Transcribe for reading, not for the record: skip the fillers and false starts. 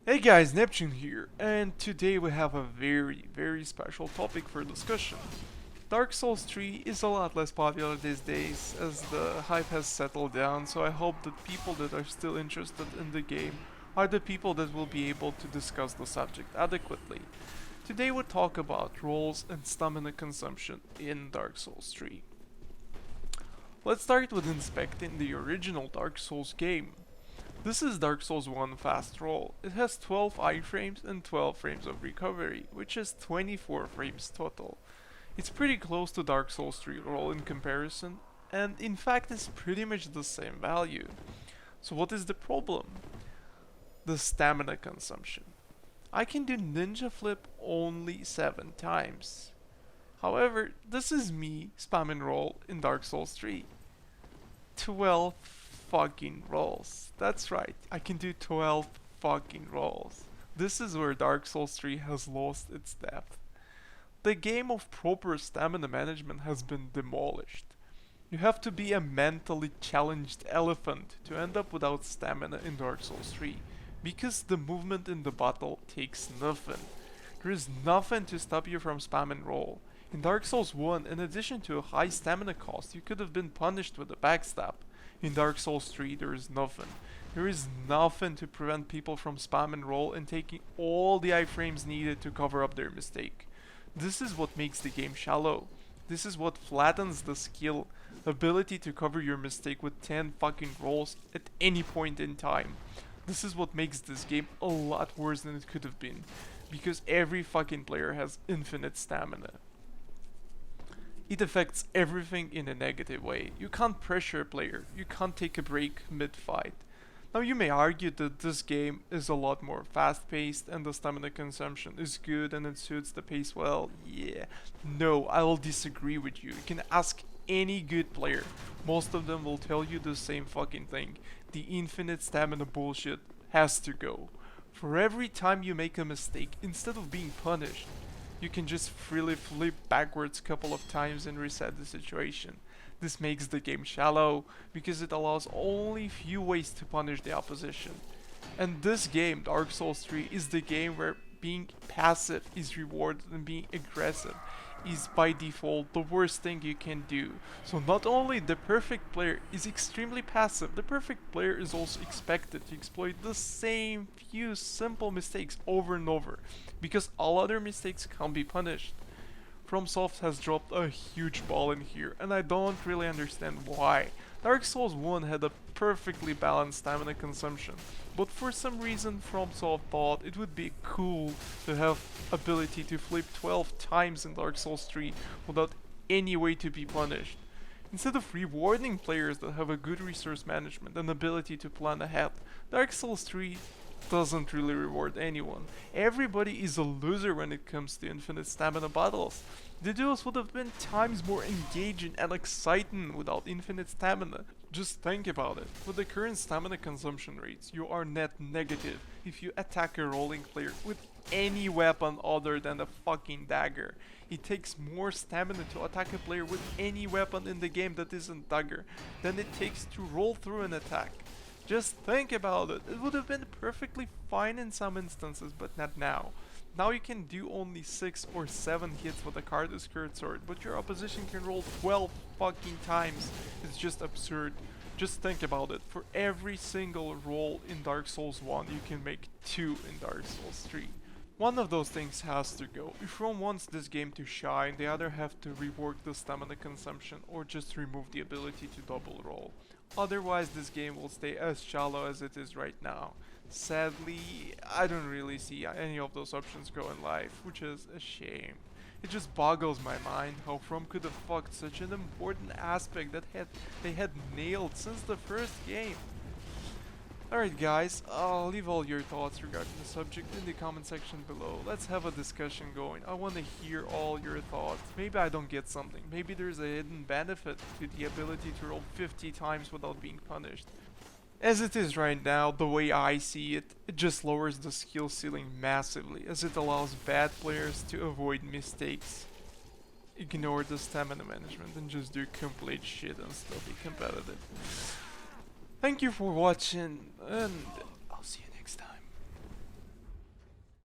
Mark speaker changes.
Speaker 1: Hey guys, Neptune here, and today we have a very special topic for discussion. Dark Souls 3 is a lot less popular these days as the hype has settled down, so I hope that people that are still interested in the game are the people that will be able to discuss the subject adequately. Today we'll talk about rolls and stamina consumption in Dark Souls 3. Let's start with inspecting the original Dark Souls game. This is Dark Souls 1 fast roll. It has 12 iframes and 12 frames of recovery, which is 24 frames total. It's pretty close to Dark Souls 3 roll in comparison, and in fact it's pretty much the same value. So what is the problem? The stamina consumption. I can do ninja flip only 7 times. However, this is me spamming roll in Dark Souls 3. 12 fucking rolls. That's right, I can do 12 fucking rolls. This is where Dark Souls 3 has lost its depth. The game of proper stamina management has been demolished. You have to be a mentally challenged elephant to end up without stamina in Dark Souls 3, because the movement in the battle takes nothing. There is nothing to stop you from spamming roll. In Dark Souls 1, in addition to a high stamina cost, you could have been punished with a backstab. In Dark Souls 3, there is nothing. There is nothing to prevent people from spamming roll and taking all the iframes needed to cover up their mistake. This is what makes the game shallow. This is what flattens the skill, ability to cover your mistake with 10 fucking rolls at any point in time. This is what makes this game a lot worse than it could have been, because every fucking player has infinite stamina. It affects everything in a negative way. You can't pressure a player, you can't take a break mid-fight. Now you may argue that this game is a lot more fast-paced and the stamina consumption is good and it suits the pace well. Yeah, no, I will disagree with you. You can ask any good player. Most of them will tell you the same fucking thing. The infinite stamina bullshit has to go. For every time you make a mistake, instead of being punished, you can just freely flip backwards a couple of times and reset the situation. This makes the game shallow, because it allows only few ways to punish the opposition. And this game, Dark Souls 3, is the game where being passive is rewarded and being aggressive is by default the worst thing you can do. So not only the perfect player is extremely passive, the perfect player is also expected to exploit the same few simple mistakes over and over, because all other mistakes can't be punished. FromSoft has dropped a huge ball in here, and I don't really understand why. Dark Souls 1 had a perfectly balanced stamina consumption, but for some reason FromSoft thought it would be cool to have ability to flip 12 times in Dark Souls 3 without any way to be punished. Instead of rewarding players that have a good resource management and ability to plan ahead, Dark Souls 3 doesn't really reward anyone. Everybody is a loser when it comes to infinite stamina battles. The duels would have been times more engaging and exciting without infinite stamina. Just think about it. With the current stamina consumption rates, you are net negative if you attack a rolling player with any weapon other than a fucking dagger. It takes more stamina to attack a player with any weapon in the game that isn't dagger than it takes to roll through an attack. Just think about it. It would have been perfectly fine in some instances, but not now. Now you can do only 6 or 7 hits with a Carter's Skirt Sword, but your opposition can roll 12 fucking times. It's just absurd. Just think about it. For every single roll in Dark Souls 1, you can make 2 in Dark Souls 3. One of those things has to go. If Rome wants this game to shine, they either have to rework the stamina consumption or just remove the ability to double roll. Otherwise, this game will stay as shallow as it is right now. Sadly, I don't really see any of those options go in life, which is a shame. It just boggles my mind how From could have fucked such an important aspect that they had nailed since the first game. Alright guys, I'll leave all your thoughts regarding the subject in the comment section below. Let's have a discussion going. I want to hear all your thoughts. Maybe I don't get something. Maybe there's a hidden benefit to the ability to roll 50 times without being punished. As it is right now, the way I see it, it just lowers the skill ceiling massively, as it allows bad players to avoid mistakes, ignore the stamina management, and just do complete shit and still be competitive. Thank you for watching, and